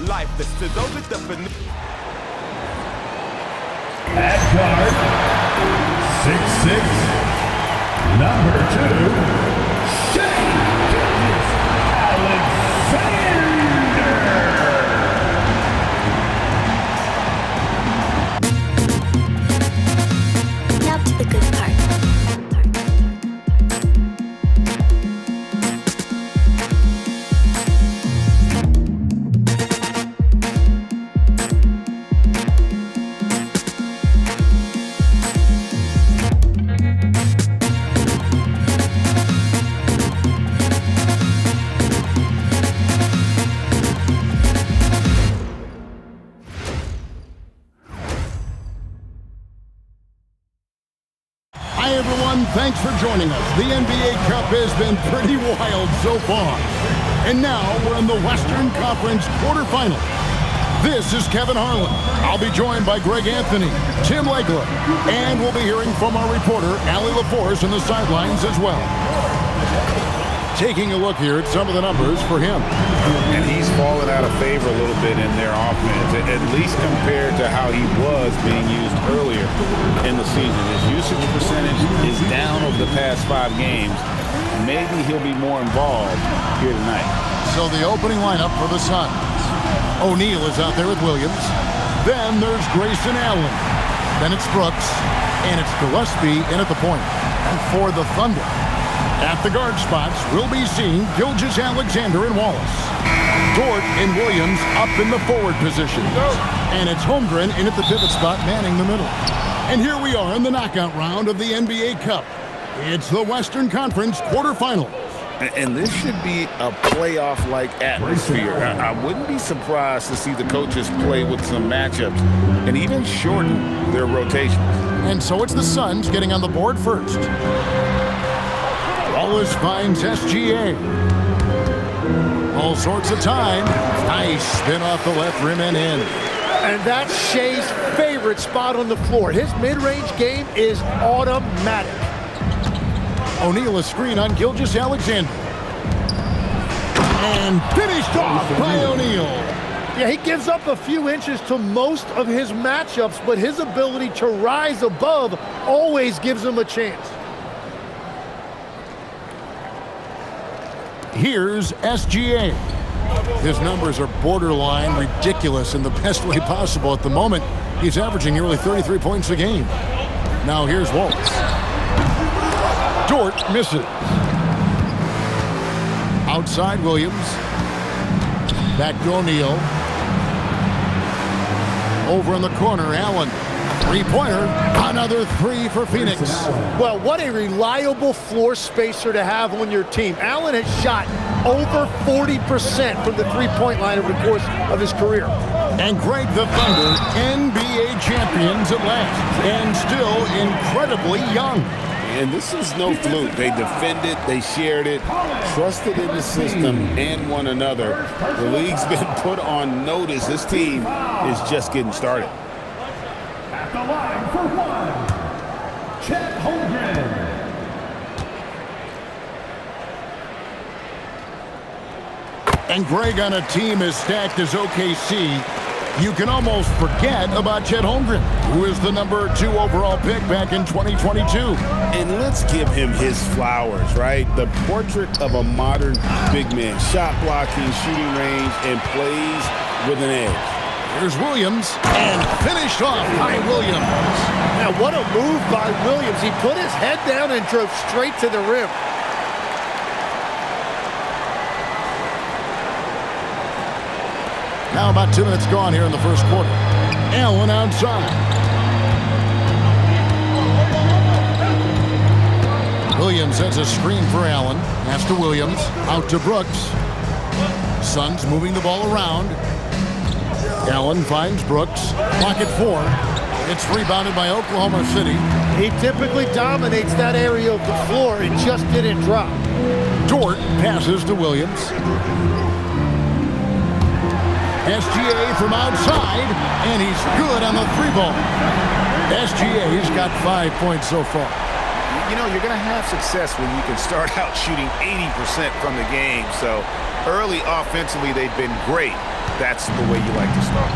lifeless to those with the definition. At guard, 6'6", number 2, Now to the good part. Hi, everyone. Thanks for joining us. The NBA Cup has been pretty wild so far. And now we're in the Western Conference quarterfinals. This is Kevin Harlan. I'll be joined by Greg Anthony, Tim Legler, and we'll be hearing from our reporter, Allie LaForce, in the sidelines as well. Taking a look here at some of the numbers for him. And he's fallen out of favor a little bit in their offense, at least compared to how he was being used earlier in the season. His usage percentage is down over the past 5 games. Maybe he'll be more involved here tonight. So the opening lineup for the Suns. O'Neal is out there with Williams. Then there's Grayson Allen. Then it's Brooks. And it's Gillespie in at the point. And for the Thunder, at the guard spots, we'll be seeing Gilgeous-Alexander and Wallace. Dort and Williams up in the forward positions. And it's Holmgren in at the pivot spot, manning the middle. And here we are in the knockout round of the NBA Cup. It's the Western Conference quarterfinals. And this should be a playoff-like atmosphere. I wouldn't be surprised to see the coaches play with some matchups and even shorten their rotations. And so it's the Suns getting on the board first. Wallace finds SGA. All sorts of time. Nice spin off the left rim and in. And that's Shea's favorite spot on the floor. His mid-range game is automatic. O'Neal a screen on Gilgeous-Alexander. And finished off by O'Neal. Yeah, he gives up a few inches to most of his matchups, but his ability to rise above always gives him a chance. Here's SGA. His numbers are borderline ridiculous in the best way possible at the moment. He's averaging nearly 33 points a game. Now here's Wallace. Dort misses. Outside Williams. Back to O'Neal. Over in the corner, Allen. Three-pointer. Another 3 for Phoenix. Well, what a reliable floor spacer to have on your team. Allen has shot over 40% from the three-point line over the course of his career. And Greg, the Thunder, NBA champions at last. And still incredibly young. And this is no fluke. They defended, they shared it, trusted in the system and one another. The league's been put on notice. This team is just getting started. At the line for 1, Chet Holmgren. And Greg, on a team as stacked as OKC, you can almost forget about Chet Holmgren, who is the number 2 overall pick back in 2022. And let's give him his flowers, right? The portrait of a modern big man. Shot blocking, shooting range, and plays with an edge. Here's Williams, and finished off by Williams. Now, what a move by Williams. He put his head down and drove straight to the rim. Now about 2 minutes gone here in the first quarter. Allen outside. Williams sets a screen for Allen. Pass to Williams. Out to Brooks. Suns moving the ball around. Allen finds Brooks. Pocket 4. It's rebounded by Oklahoma City. He typically dominates that area of the floor. It just didn't drop. Dort passes to Williams. SGA from outside, and he's good on the 3-ball. SGA's got 5 points so far. You know, you're going to have success when you can start out shooting 80% from the game. So early offensively, they've been great. that's the way you like to start.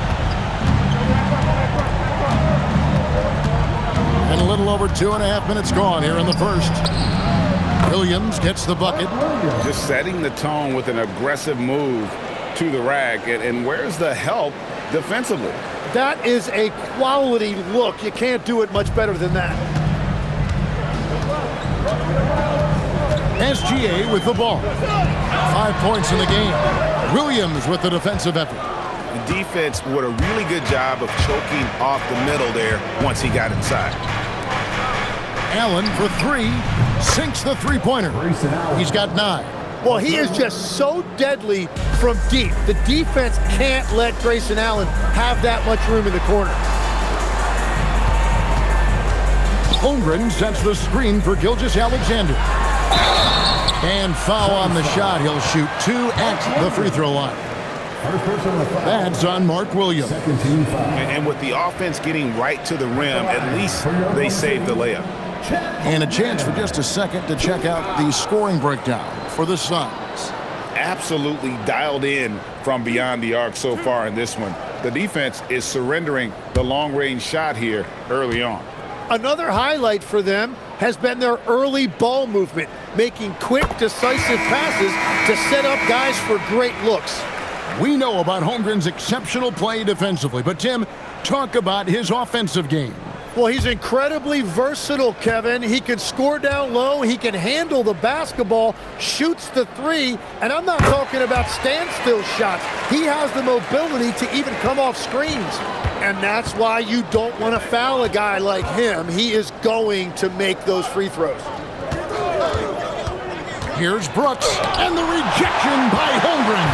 And a little over 2.5 minutes gone here in the first. Williams gets the bucket. Just setting the tone with an aggressive move to the rack. And where's the help defensively? That is a quality look. You can't do it much better than that. SGA with the ball. 5 points in the game. Williams with the defensive effort. The defense did a really good job of choking off the middle there once he got inside. Allen for three. Sinks the three-pointer. He's got 9. Well, he is just so deadly from deep. The defense can't let Grayson Allen have that much room in the corner. Holmgren sets the screen for Gilgeous-Alexander. And foul on the shot. He'll shoot 2 at the free throw line. That's on Mark Williams. And with the offense getting right to the rim, at least they saved the layup. And a chance for just a second to check out the scoring breakdown for the Suns. Absolutely dialed in from beyond the arc so far in this one. The defense is surrendering the long-range shot here early on. Another highlight for them has been their early ball movement, making quick, decisive passes to set up guys for great looks. We know about Holmgren's exceptional play defensively, but Tim, talk about his offensive game. Well, he's incredibly versatile, Kevin. He can score down low, he can handle the basketball, shoots the three, and I'm not talking about standstill shots. He has the mobility to even come off screens. And that's why you don't want to foul a guy like him. He is going to make those free throws. Here's Brooks, and the rejection by Holmgren.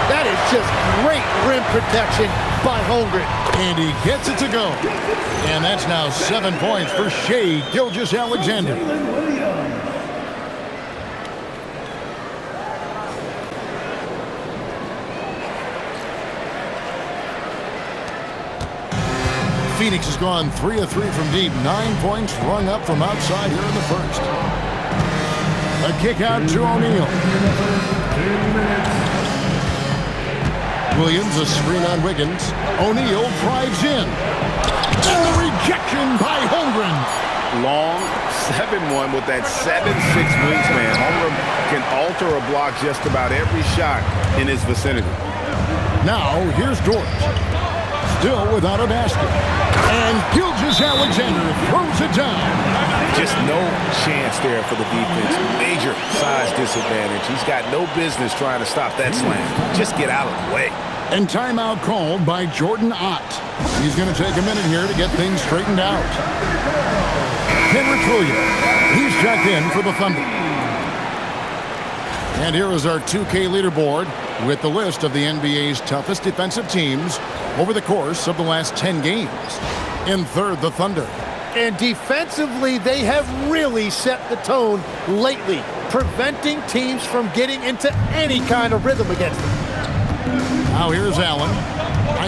That is just great rim protection by Holmgren. And he gets it to go. And that's now 7 points for Shai Gilgeous-Alexander. Phoenix has gone 3 of 3 from deep. 9 points rung up from outside here in the first. A kick out to O'Neal. Williams, a screen on Wiggins. O'Neal drives in. And the rejection by Holmgren. Long 7-1 with that 7'6" wingspan. Holmgren can alter a block just about every shot in his vicinity. Now, here's Dort. Still without a basket. And Gilgeous-Alexander throws it down. Just no chance there for the defense. Major size disadvantage. He's got no business trying to stop that slam. Just get out of the way. And timeout called by Jordan Ott. He's going to take a minute here to get things straightened out. Henrik Williams. He's checked in for the Thunder. And here is our 2K leaderboard with the list of the NBA's toughest defensive teams over the course of the last 10 games. In third, the Thunder. And defensively, they have really set the tone lately, preventing teams from getting into any kind of rhythm against them. Now here's Allen.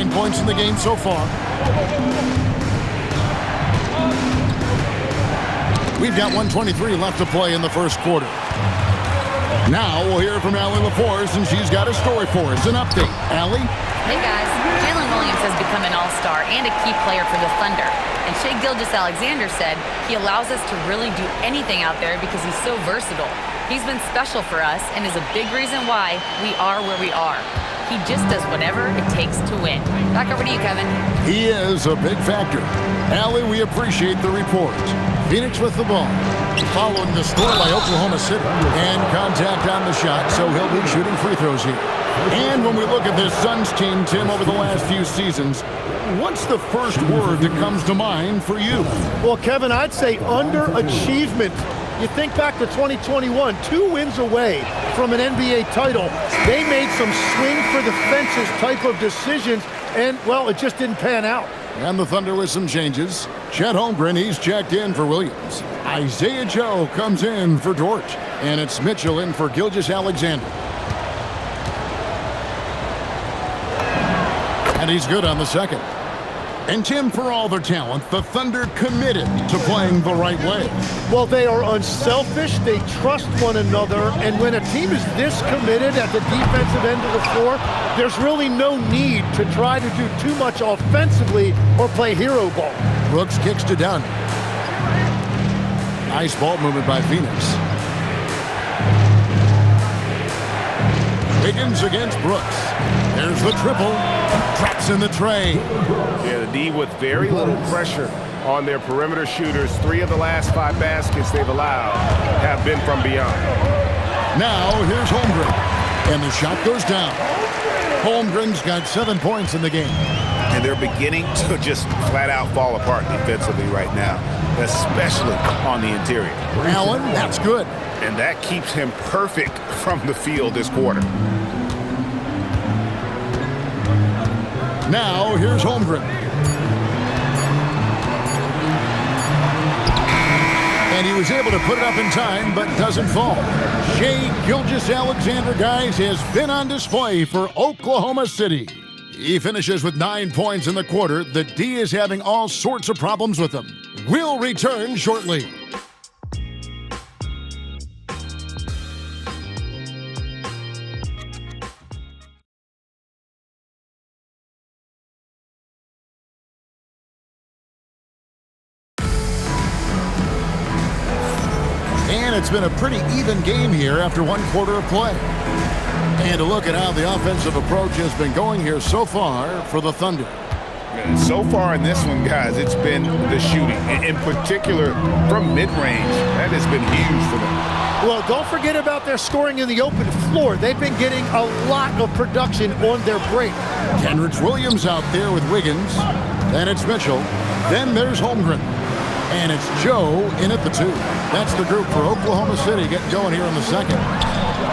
9 points in the game so far. We've got 1:23 left to play in the first quarter. Now we'll hear from Allie LaForce, and she's got a story for us. An update. Allie? Hey guys, Jalen Williams has become an all-star and a key player for the Thunder. And Shai Gilgeous-Alexander said he allows us to really do anything out there because he's so versatile. He's been special for us and is a big reason why we are where we are. He just does whatever it takes to win. Back over to you, Kevin. He is a big factor. Allie, we appreciate the report. Phoenix with the ball. Following the score by Oklahoma City. And contact on the shot, so he'll be shooting free throws here. And when we look at this Suns team, Tim, over the last few seasons, what's the first word that comes to mind for you? Well, Kevin, I'd say underachievement. You think back to 2021, 2 wins away from an NBA title. They made some swing for the fences type of decisions, and, well, it just didn't pan out. And the Thunder with some changes. Chet Holmgren, he's checked in for Williams. Isaiah Joe comes in for Dort. And it's Mitchell in for Gilgeous-Alexander. And he's good on the second. And Tim, for all their talent, the Thunder committed to playing the right way. Well, they are unselfish, they trust one another, and when a team is this committed at the defensive end of the floor, there's really no need to try to do too much offensively or play hero ball. Brooks kicks to Dunn. Nice ball movement by Phoenix. Wiggins against Brooks. There's the triple. Drops in the tray. Yeah, the D with very little pressure on their perimeter shooters. 3 of the last 5 baskets they've allowed have been from beyond. Now here's Holmgren. And the shot goes down. Holmgren's got 7 points in the game. And they're beginning to just flat out fall apart defensively right now, especially on the interior. Allen, that's good. And that keeps him perfect from the field this quarter. Now here's Holmgren. And he was able to put it up in time, but doesn't fall. Shai Gilgeous-Alexander, guys, has been on display for Oklahoma City. He finishes with 9 points in the quarter. The D is having all sorts of problems with him. We'll return shortly. And it's been a pretty even game here after 1 quarter of play. And to look at how the offensive approach has been going here so far for the Thunder. And so far in this one, guys, it's been the shooting. In particular, from mid-range, that has been huge for them. Well, don't forget about their scoring in the open floor. They've been getting a lot of production on their break. Kenrich Williams out there with Wiggins. Then it's Mitchell. Then there's Holmgren. And it's Joe in at the 2. That's the group for Oklahoma City getting going here in the second.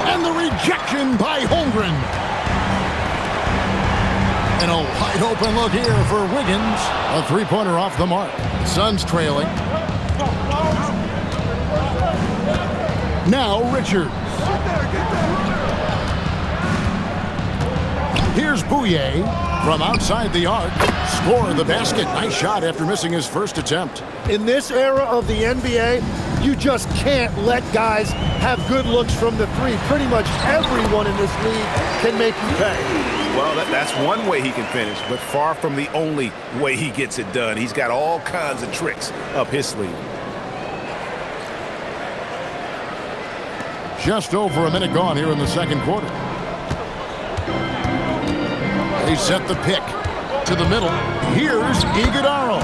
And the rejection by Holmgren. And a wide open look here for Wiggins. A 3-pointer off the mark. The Suns trailing. Now Richards. Here's Bouye from outside the arc. Score the basket. Nice shot after missing his first attempt. In this era of the NBA, you just can't let guys have good looks from the 3. Pretty much everyone in this league can make you pay. Well, that's one way he can finish, but far from the only way he gets it done. He's got all kinds of tricks up his sleeve. Just over a minute gone here in the second quarter. They set the pick to the middle. Here's Iguodala.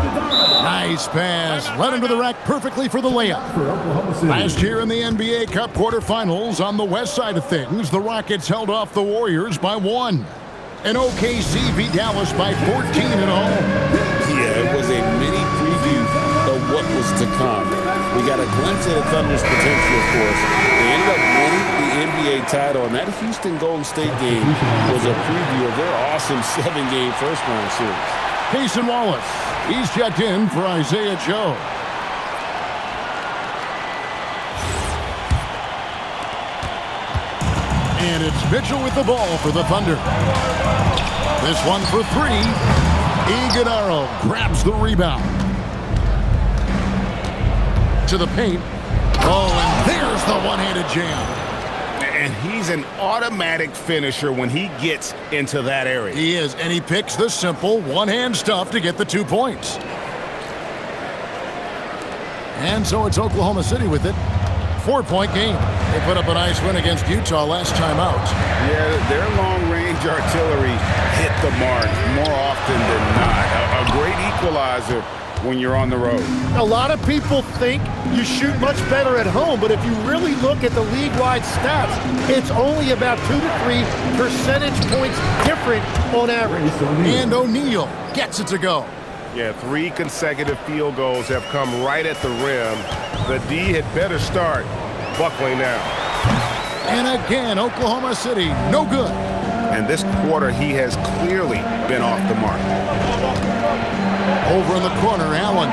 Nice pass. Right into the rack perfectly for the layup. Last year in the NBA Cup quarterfinals on the west side of things, the Rockets held off the Warriors by 1. And OKC beat Dallas by 14 at home. Yeah, it was a mini preview of what was to come. We got a glimpse of the Thunder's potential, of course. They ended up winning the NBA title, and that Houston Golden State game was a preview of their awesome 7-game first-round series. Payson Wallace, he's checked in for Isaiah Joe. And it's Mitchell with the ball for the Thunder. This one for 3. Iguodala grabs the rebound. To the paint. Oh, and there's the one-handed jam. And he's an automatic finisher when he gets into that area. He is, and he picks the simple one-hand stuff to get the 2 points. And so it's Oklahoma City with it. 4-point game. They put up a nice win against Utah last time out. Yeah, their long-range artillery hit the mark more often than not. A great equalizer when you're on the road. A lot of people think you shoot much better at home, but if you really look at the league-wide stats, it's only about 2 to 3 percentage points different on average. And O'Neal gets it to go. Yeah, 3 consecutive field goals have come right at the rim. The D had better start buckling now. And again, Oklahoma City, no good. And this quarter, he has clearly been off the mark. Over in the corner, Allen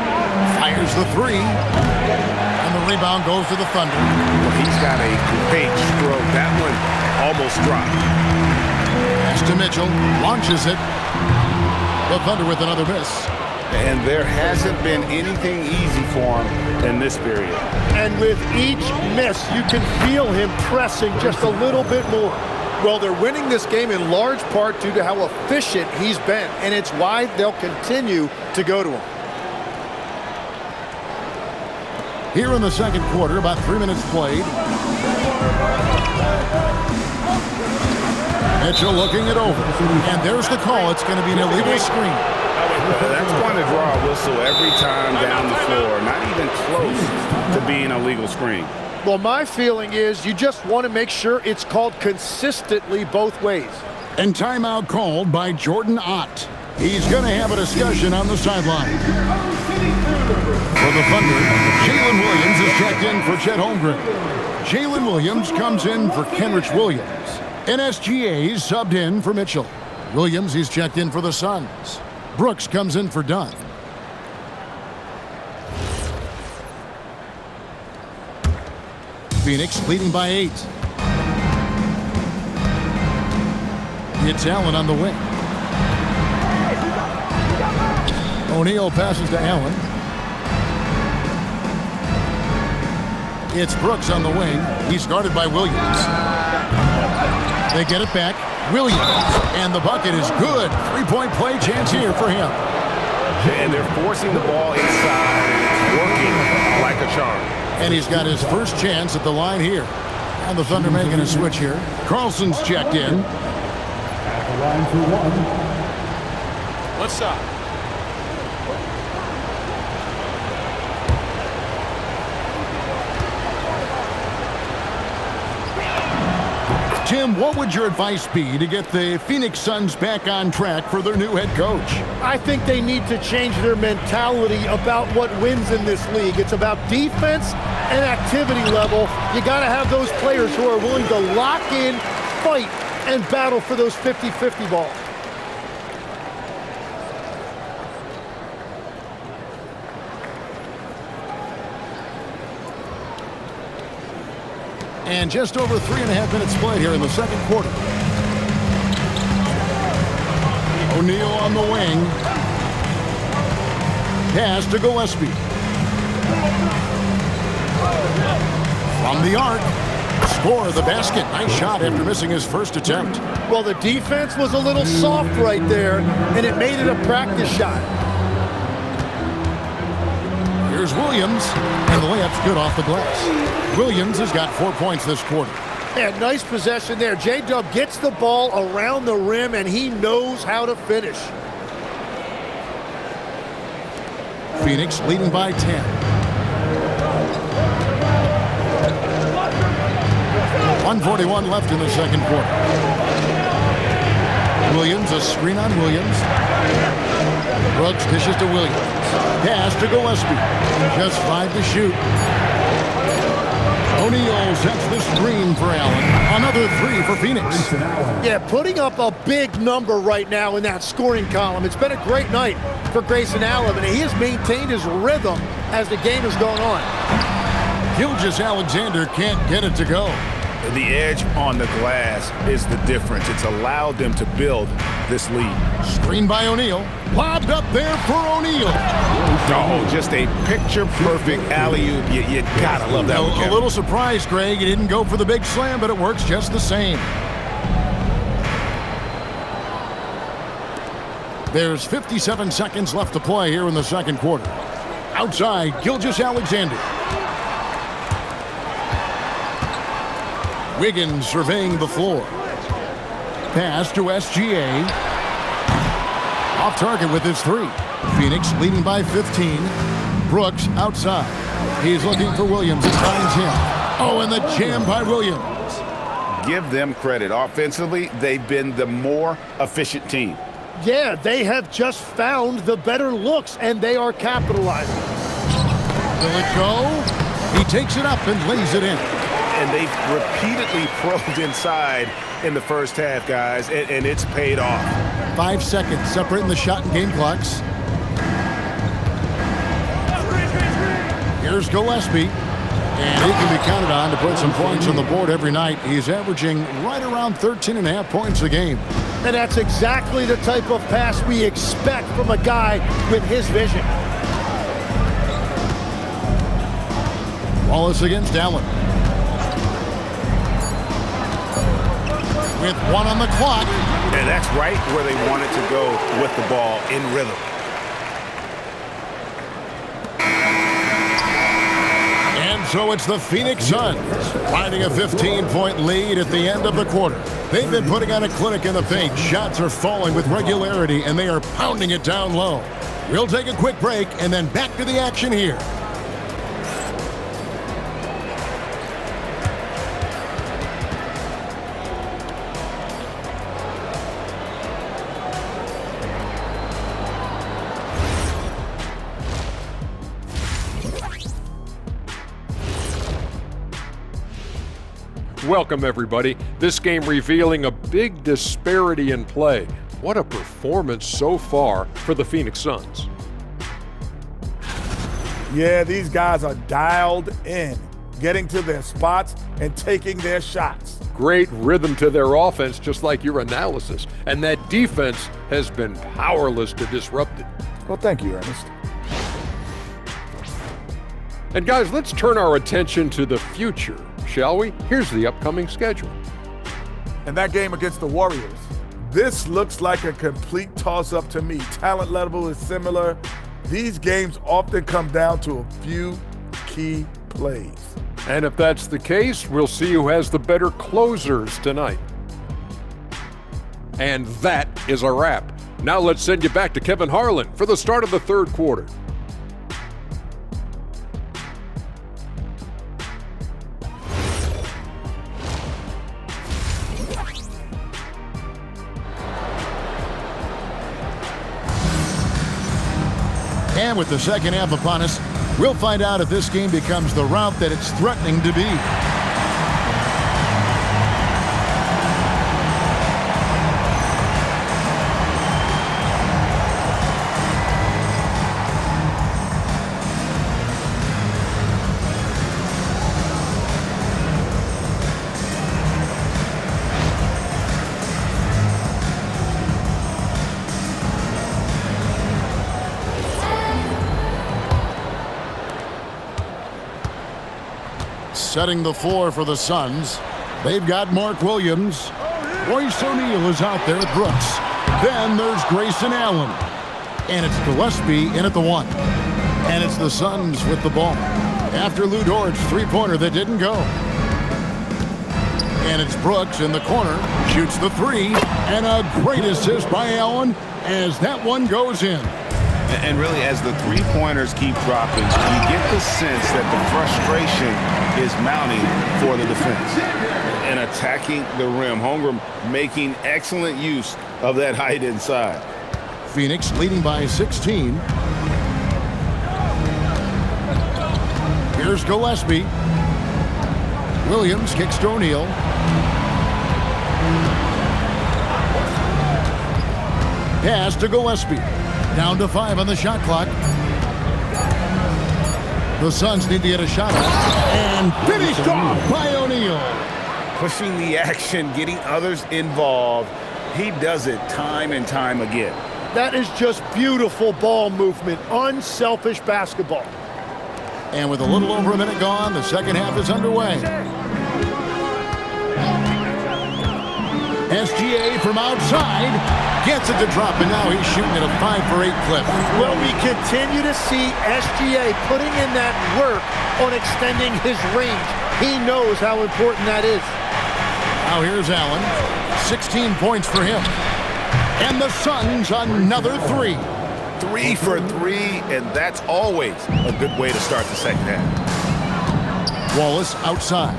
fires the 3. And the rebound goes to the Thunder. Well, he's got a great stroke. That one almost dropped. Pass to Mitchell, launches it. The Thunder with another miss. And there hasn't been anything easy for him in this period. And with each miss, you can feel him pressing just a little bit more. Well, they're winning this game in large part due to how efficient he's been, and it's why they'll continue to go to him. Here in the second quarter, about 3 minutes played. Mitchell looking it over. And there's the call. It's going to be an illegal screen. That's going to draw a whistle every time down the floor. Not even close to being a legal screen. Well, my feeling is you just want to make sure it's called consistently both ways. And timeout called by Jordan Ott. He's going to have a discussion on the sideline. For the Thunder, Jalen Williams is checked in for Chet Holmgren. Jalen Williams comes in for Kenrich Williams. NSGA's subbed in for Mitchell. Williams, he's checked in for the Suns. Brooks comes in for Dunn. Phoenix leading by 8. It's Allen on the wing. O'Neal passes to Allen. It's Brooks on the wing. He's guarded by Williams. They get it back. Williams. And the bucket is good. Three-point play chance here for him. And they're forcing the ball inside. It's working like a charm. And he's got his first chance at the line here. And the Thunder making a switch here. Carlson's checked in. At the line for one. What's up? Tim, what would your advice be to get the Phoenix Suns back on track for their new head coach? I think they need to change their mentality about what wins in this league. It's about defense and activity level. You got to have those players who are willing to lock in, fight, and battle for those 50-50 balls. And just over 3.5 minutes played here in the second quarter. O'Neal on the wing. Pass to Gillespie. From the arc. Score the basket. Nice shot after missing his first attempt. Well, the defense was a little soft right there, and it made it a practice shot. Here's Williams, and the layup's good off the glass. Williams has got 4 points this quarter. Yeah, nice possession there. J-Dub gets the ball around the rim, and he knows how to finish. Phoenix leading by 10. .141 left in the second quarter. Williams, a screen on Williams. Brooks dishes to Williams. Pass to Gillespie. Just 5 to shoot. O'Neal sets the screen for Allen. Another 3 for Phoenix. Yeah, putting up a big number right now in that scoring column. It's been a great night for Grayson Allen, and he has maintained his rhythm as the game has gone on. Gilgeous-Alexander can't get it to go. The edge on the glass is the difference. It's allowed them to build this lead. Screen by O'Neal. Lobbed up there for O'Neal. Oh, just a picture-perfect alley-oop. You gotta love that one, A Kevin. little surprised, Greg. He didn't go for the big slam, but it works just the same. There's 57 seconds left to play here in the second quarter. Outside, Gilgeous-Alexander. Wiggins surveying the floor. Pass to SGA. Off target with his 3. Phoenix leading by 15. Brooks outside. He's looking for Williams. It finds him. Oh, and the jam by Williams. Give them credit. Offensively, they've been the more efficient team. Yeah, they have just found the better looks, and they are capitalizing. Will it go? He takes it up and lays it in. And they've repeatedly probed inside in the first half, guys, and it's paid off. 5 seconds separating the shot and game clocks. Here's Gillespie. And he can be counted on to put some points on the board every night. He's averaging right around 13.5 points a game. And that's exactly the type of pass we expect from a guy with his vision. Wallace against Allen. With 1 on the clock. And that's right where they wanted to go with the ball, in rhythm. And so it's the Phoenix Suns finding a 15-point lead at the end of the quarter. They've been putting on a clinic in the paint. Shots are falling with regularity, and they are pounding it down low. We'll take a quick break and then back to the action here. Welcome, everybody. This game revealing a big disparity in play. What a performance so far for the Phoenix Suns. Yeah, these guys are dialed in, getting to their spots and taking their shots. Great rhythm to their offense, just like your analysis. And that defense has been powerless to disrupt it. Well, thank you, Ernest. And guys, let's turn our attention to the future, shall we? Here's the upcoming schedule. And that game against the Warriors, this looks like a complete toss-up to me. Talent level is similar. These games often come down to a few key plays. And if that's the case, we'll see who has the better closers tonight. And that is a wrap. Now let's send you back to Kevin Harlan for the start of the third quarter. And with the second half upon us, we'll find out if this game becomes the rout that it's threatening to be. Setting the floor for the Suns. They've got Mark Williams. Royce O'Neal is out there at Brooks. Then there's Grayson Allen. And it's Gillespie in at the 1. And it's the Suns with the ball. After Lou Dort's three-pointer that didn't go. And it's Brooks in the corner. Shoots the 3. And a great assist by Allen as that one goes in. And really, as the three-pointers keep dropping, you get the sense that the frustration is mounting for the defense. And attacking the rim. Holmgren making excellent use of that height inside. Phoenix leading by 16. Here's Gillespie. Williams kicks to O'Neal. Pass to Gillespie. Down to 5 on the shot clock. The Suns need to get a shot off. And finished off by O'Neal. Pushing the action, getting others involved. He does it time and time again. That is just beautiful ball movement, unselfish basketball. And with a little over a minute gone, the second half is underway. SGA from outside gets it to drop, and now he's shooting at a 5 for 8 clip. Well, we continue to see SGA putting in that work on extending his range. He knows how important that is. Now here's Allen. 16 points for him. And the Suns another 3. 3 for 3, and that's always a good way to start the second half. Wallace outside.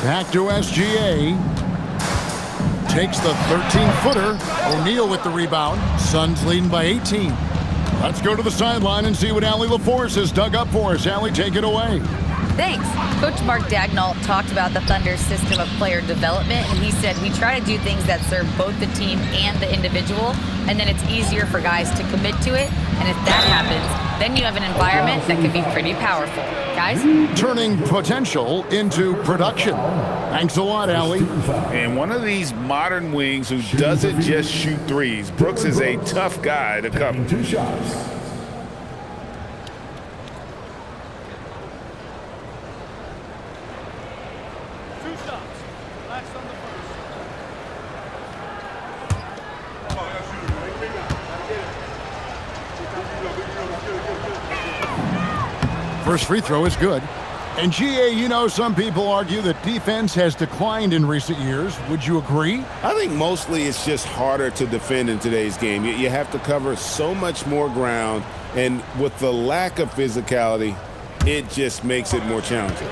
Back to SGA. Takes the 13-footer. O'Neal with the rebound. Suns leading by 18. Let's go to the sideline and see what Allie LaForce has dug up for us. Allie, take it away. Thanks. Coach Mark Daigneault talked about the Thunder's system of player development, and he said, we try to do things that serve both the team and the individual, and then it's easier for guys to commit to it. And if that happens, then you have an environment that can be pretty powerful. Guys? Turning potential into production. Thanks a lot, Allie. And one of these modern wings who doesn't just shoot threes. Brooks is a tough guy to cover. 2 shots. First free throw is good. And GA, you know, some people argue that defense has declined in recent years. Would you agree? I think mostly it's just harder to defend in today's game. You have to cover so much more ground, and with the lack of physicality, it just makes it more challenging.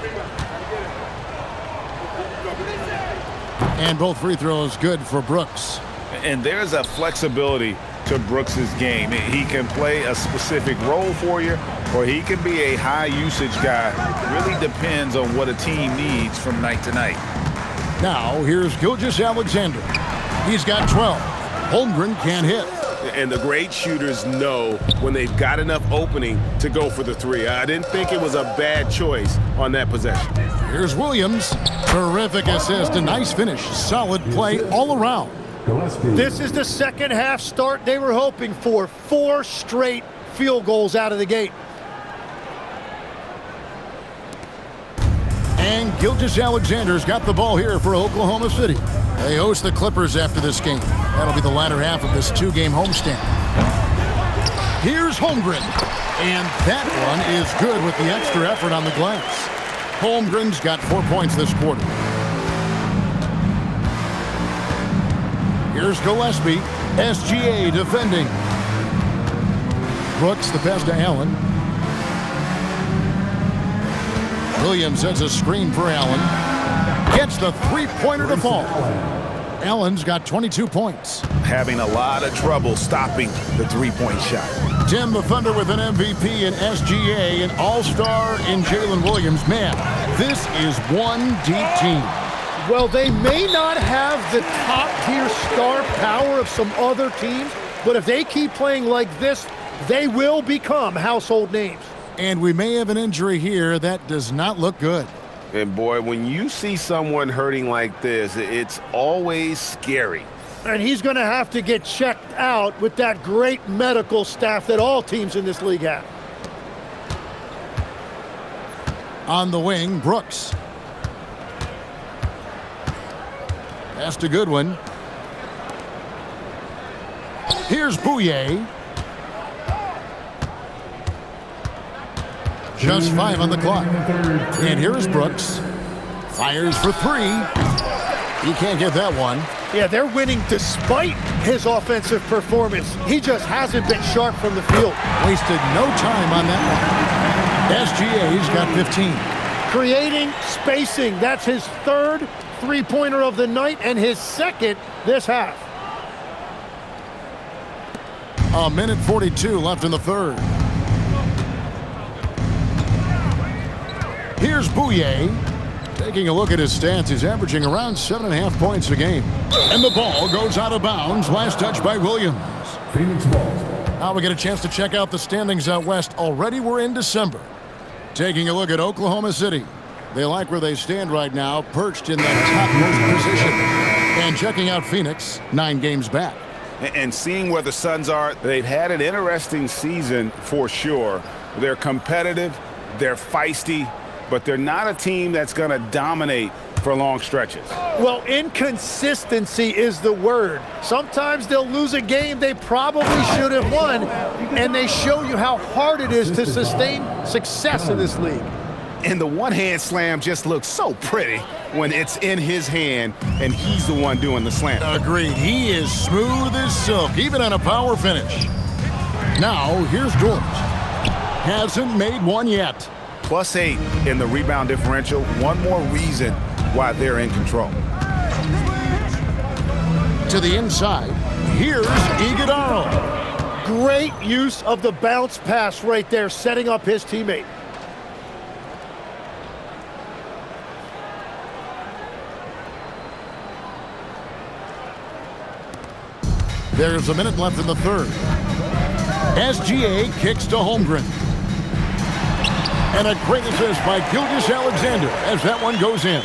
And both free throws good for Brooks. And there's a flexibility to Brooks's game. He can play a specific role for you, or he can be a high usage guy. Really depends on what a team needs from night to night. Now here's Gilgeous-Alexander. He's got 12. Holmgren can't hit. And the great shooters know when they've got enough opening to go for the three. I didn't think it was a bad choice on that possession. Here's Williams. Terrific assist, a nice finish. Solid play all around. This is the second half start they were hoping for. 4 straight field goals out of the gate. And Gilgeous-Alexander's got the ball here for Oklahoma City. They host the Clippers after this game. That'll be the latter half of this 2-game homestand. Here's Holmgren. And that one is good with the extra effort on the glass. Holmgren's got 4 points this quarter. Here's Gillespie. SGA defending. Brooks the pass to Allen. Williams sets a screen for Allen. Gets the three-pointer to fall. Allen's got 22 points. Having a lot of trouble stopping the three-point shot. Tim the Thunder with an MVP in SGA, an all-star in Jalen Williams. Man, this is one deep team. Well, they may not have the top-tier star power of some other teams, but if they keep playing like this, they will become household names. And we may have an injury here that does not look good. And boy, when you see someone hurting like this, it's always scary. And he's going to have to get checked out with that great medical staff that all teams in this league have. On the wing, Brooks. That's a good one. Here's Bouye. Just 5 on the clock. And here's Brooks. Fires for 3. He can't get that one. Yeah, they're winning despite his offensive performance. He just hasn't been sharp from the field. Wasted no time on that one. SGA's got 15. Creating spacing. That's his 3rd three-pointer of the night and his 2nd this half. A minute 42 left in the 3rd. Here's Bouye. Taking a look at his stats, he's averaging around 7.5 points a game. And the ball goes out of bounds. Last touch by Williams. Phoenix ball. Now we get a chance to check out the standings out west. Already we're in December. Taking a look at Oklahoma City. They like where they stand right now, perched in that topmost position. And checking out Phoenix, 9 games back. And seeing where the Suns are, they've had an interesting season for sure. They're competitive, they're feisty, but they're not a team that's going to dominate for long stretches. Well, inconsistency is the word. Sometimes they'll lose a game they probably should have won, and they show you how hard it is to sustain success in this league. And the one-hand slam just looks so pretty when it's in his hand and he's the one doing the slam. Agreed. He is smooth as silk, even on a power finish. Now, here's George. Hasn't made one yet. +8 in the rebound differential. One more reason why they're in control. To the inside, here's Iguodala. Great use of the bounce pass right there, setting up his teammate. There's a minute left in the 3rd. SGA kicks to Holmgren. And a great assist by Gilgeous-Alexander as that one goes in.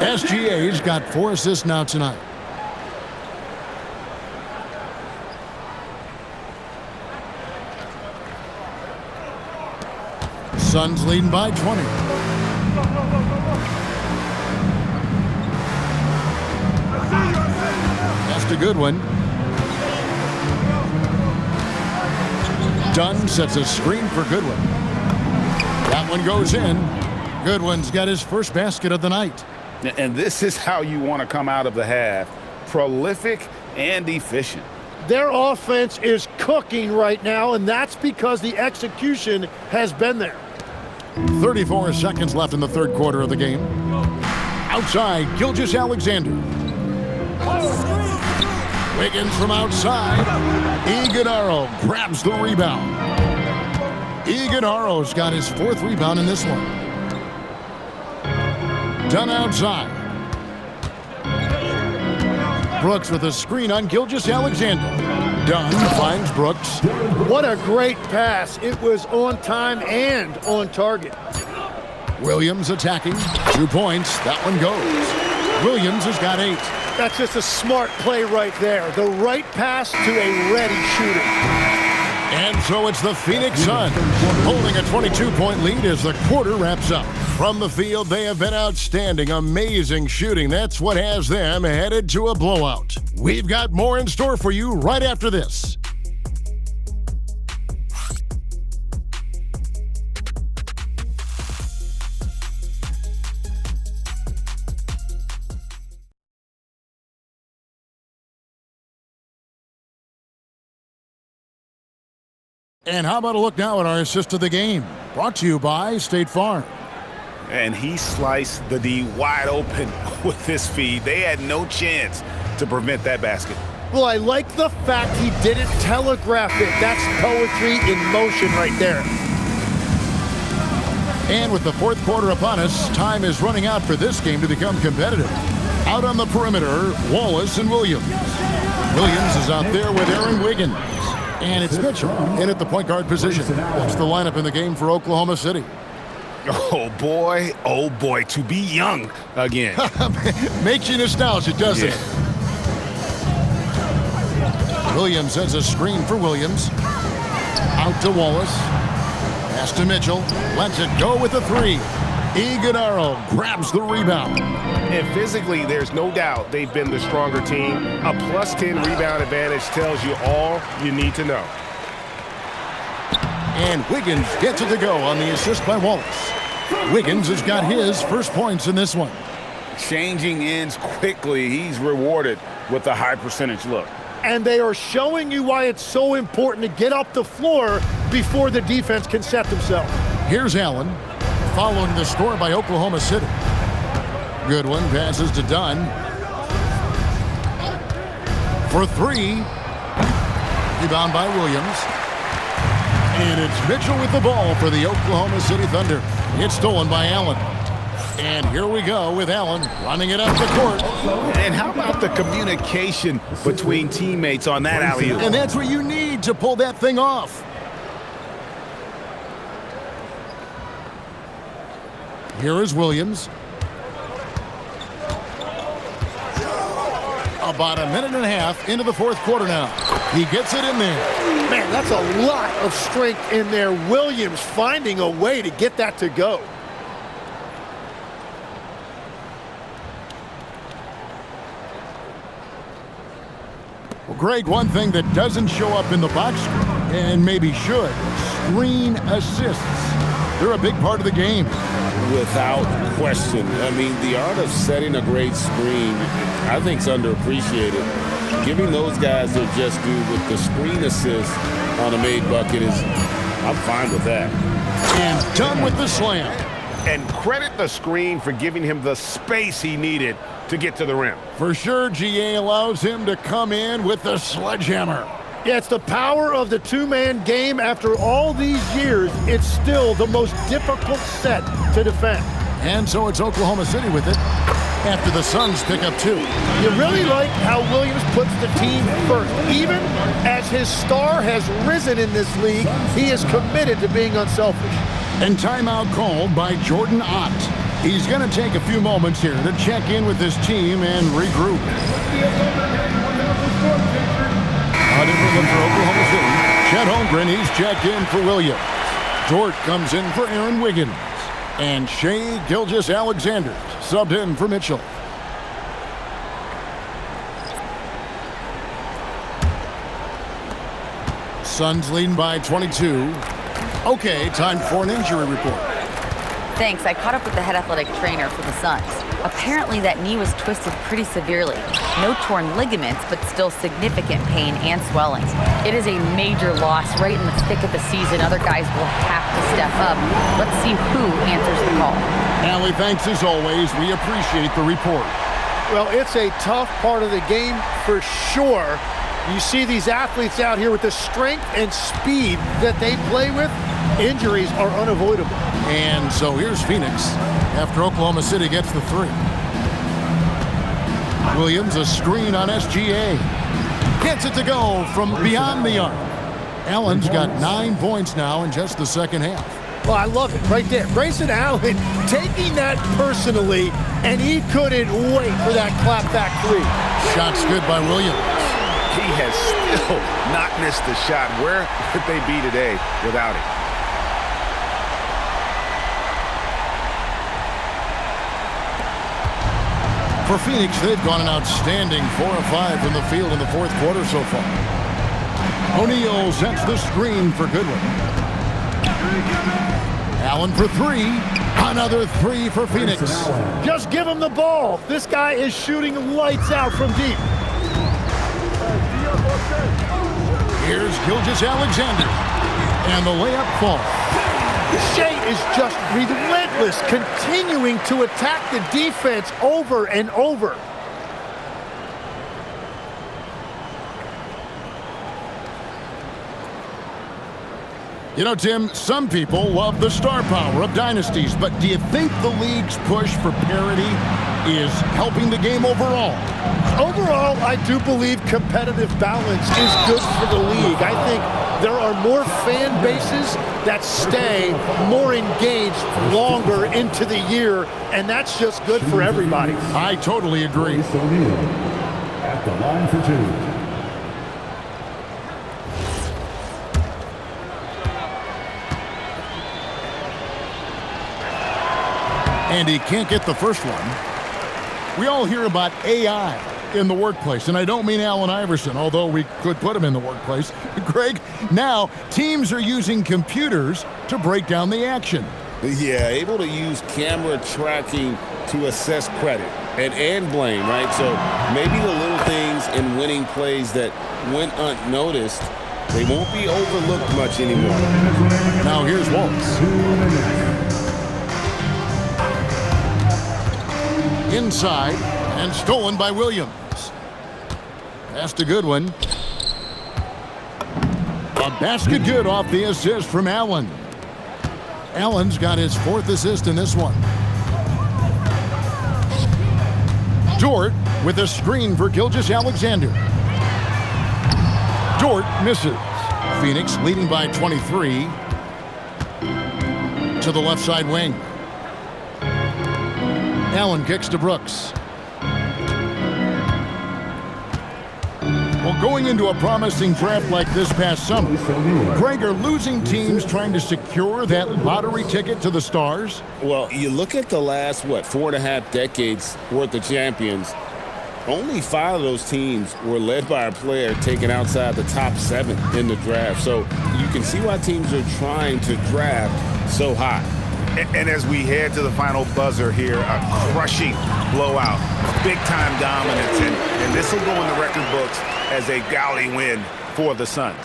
SGA's got 4 assists now tonight. Suns leading by 20. That's a good one. Dunn sets a screen for Goodwin. That one goes in. Goodwin's got his first basket of the night. And this is how you want to come out of the half. Prolific and efficient. Their offense is cooking right now, and that's because the execution has been there. 34 seconds left in the third quarter of the game. Outside, Gilgeous-Alexander. Wiggins from outside. Iguodala grabs the rebound. Iguodala's got his 4th rebound in this one. Dunn outside. Brooks with a screen on Gilgeous-Alexander. Dunn finds Brooks. What a great pass. It was on time and on target. Williams attacking. 2 points. That one goes. Williams has got 8. That's just a smart play right there. The right pass to a ready shooter. And so it's the Phoenix Suns holding a 22-point lead as the quarter wraps up. From the field, they have been outstanding, amazing shooting. That's what has them headed to a blowout. We've got more in store for you right after this. And how about a look now at our assist of the game? Brought to you by State Farm. And he sliced the D wide open with his feed. They had no chance to prevent that basket. Well, I like the fact he didn't telegraph it. That's poetry in motion right there. And with the fourth quarter upon us, time is running out for this game to become competitive. Out on the perimeter, Wallace and Williams. Williams is out there with Aaron Wiggins. And it's Mitchell in at the point guard position. That's the lineup in the game for Oklahoma City. Oh boy, to be young again. Makes you nostalgic, doesn't it? Williams has a screen for Williams. Out to Wallace. Pass to Mitchell. Lets it go with a 3. Iguodala grabs the rebound. And physically, there's no doubt they've been the stronger team. A +10 rebound advantage tells you all you need to know. And Wiggins gets it to go on the assist by Wallace. Wiggins has got his first points in this one. Changing ends quickly. He's rewarded with a high percentage look. And they are showing you why it's so important to get up the floor before the defense can set themselves. Here's Allen, following the score by Oklahoma City. Goodwin passes to Dunn. For 3. Rebound by Williams. And it's Mitchell with the ball for the Oklahoma City Thunder. It's stolen by Allen. And here we go with Allen running it up the court. And how about the communication between teammates on that alley-oop? And that's what you need to pull that thing off. Here is Williams. About a minute and a half into the fourth quarter now. He gets it in there. Man, that's a lot of strength in there. Williams finding a way to get that to go. Well, Greg, one thing that doesn't show up in the box score, and maybe should, screen assists. They're a big part of the game. Without question. I mean, the art of setting a great screen, I think, is underappreciated. Giving those guys their just due with the screen assist on a made bucket is, I'm fine with that. And done with the slam. And credit the screen for giving him the space he needed to get to the rim. For sure, GA allows him to come in with the sledgehammer. Yeah, it's the power of the two-man game. After all these years, it's still the most difficult set to defend. And so it's Oklahoma City with it. after the Suns pick up 2. You really like how Williams puts the team first. Even as his star has risen in this league, he is committed to being unselfish. And timeout called by Jordan Ott. He's going to take a few moments here to check in with his team and regroup. A different look for Oklahoma City. Chet Holmgren, he's checked in for Williams. Dort comes in for Aaron Wiggins. And Shai Gilgeous-Alexander subbed in for Mitchell. Suns leading by 22. Okay, time for an injury report. Thanks. I caught up with the head athletic trainer for the Suns. Apparently that knee was twisted pretty severely. No torn ligaments, but still significant pain and swelling. It is a major loss right in the thick of the season. Other guys will have to step up. Let's see who answers the call. Allie, thanks as always. We appreciate the report. Well, it's a tough part of the game for sure. You see these athletes out here with the strength and speed that they play with. Injuries are unavoidable. And so here's Phoenix after Oklahoma City gets the 3. Williams, a screen on SGA. Gets it to go from beyond the arc. Allen's got 9 points now in just the second half. Well, I love it right there. Grayson Allen taking that personally, and he couldn't wait for that clapback 3. Shot's good by Williams. He has still not missed a shot. Where would they be today without it? For Phoenix, they've gone an outstanding 4 of 5 from the field in the fourth quarter so far. O'Neal sets the screen for Goodwin. Allen for 3. Another 3 for Phoenix. Just give him the ball. This guy is shooting lights out from deep. Here's Gilgeous-Alexander. And the layup falls. Shai is just relentless, continuing to attack the defense over and over. You know, Tim, some people love the star power of dynasties, but do you think the league's push for parity is helping the game overall? Overall, I do believe competitive balance is good for the league. I think there are more fan bases that stay more engaged longer into the year, and that's just good for everybody. I totally agree. At the line for 2. And he can't get the first one. We all hear about AI in the workplace, and I don't mean Allen Iverson, although we could put him in the workplace. Greg, now teams are using computers to break down the action. Yeah, able to use camera tracking to assess credit and blame, right? So maybe the little things in winning plays that went unnoticed, they won't be overlooked much anymore. Now here's Waltz. Inside and stolen by Williams. Pass to Goodwin. A basket good off the assist from Allen. Allen's got his 4th assist in this one. Dort with a screen for Gilgeous-Alexander. Dort misses. Phoenix leading by 23. To the left side wing. Allen kicks to Brooks. Well, going into a promising draft like this past summer, Greg, are losing teams trying to secure that lottery ticket to the stars? Well, you look at the last, 4.5 decades worth of champions, only 5 of those teams were led by a player taken outside the top 7 in the draft. So you can see why teams are trying to draft so high. And as we head to the final buzzer here, a crushing blowout, big-time dominance, and this will go in the record books as a gaudy win for the Suns.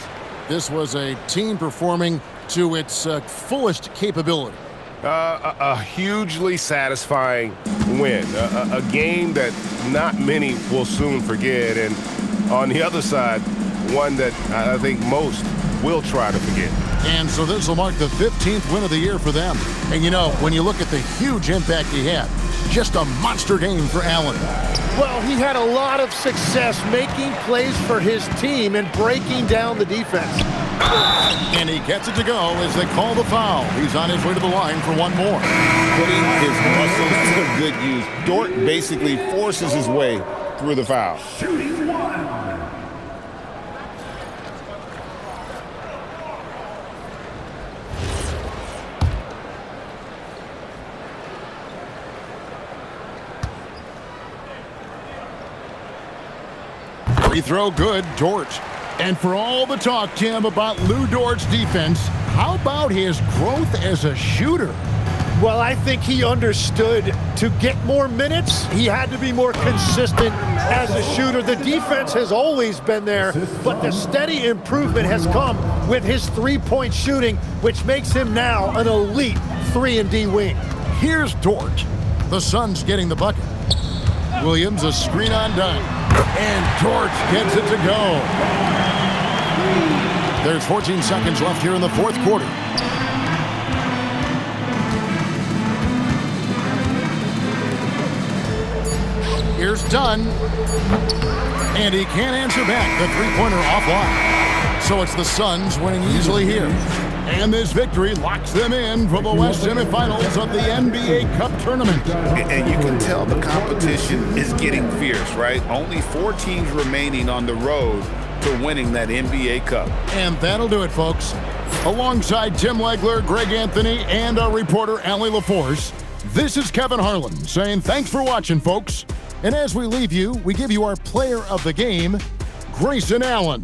This was a team performing to its fullest capability. A hugely satisfying win, a game that not many will soon forget, and on the other side, one that I think most will try to forget. And so this will mark the 15th win of the year for them. And you know, when you look at the huge impact he had, Just a monster game for Allen. Well, he had a lot of success making plays for his team and breaking down the defense. And he gets it to go as they call the foul. He's on his way to the line for one more. Putting his muscles to good use. Dort basically forces his way through the foul. Shooting one. Free throw good, Dort. And for all the talk, Tim, about Lou Dort's defense, how about his growth as a shooter? Well, I think he understood to get more minutes, he had to be more consistent as a shooter. The defense has always been there, but the steady improvement has come with his three-point shooting, which makes him now an elite 3-and-D wing. Here's Dort. The Suns getting the bucket. Williams, a screen on dime. And Dort gets it to go. There's 14 seconds left here in the fourth quarter. Here's Dunn. And he can't answer back. The three-pointer offline. So it's the Suns winning easily here. And this victory locks them in for the West semifinals of the NBA Cup tournament. And you can tell the competition is getting fierce, right? Only 4 teams remaining on the road to winning that NBA Cup. And that'll do it, folks. Alongside Tim Legler, Greg Anthony, and our reporter, Allie LaForce, this is Kevin Harlan saying thanks for watching, folks. And as we leave you, we give you our player of the game, Grayson Allen.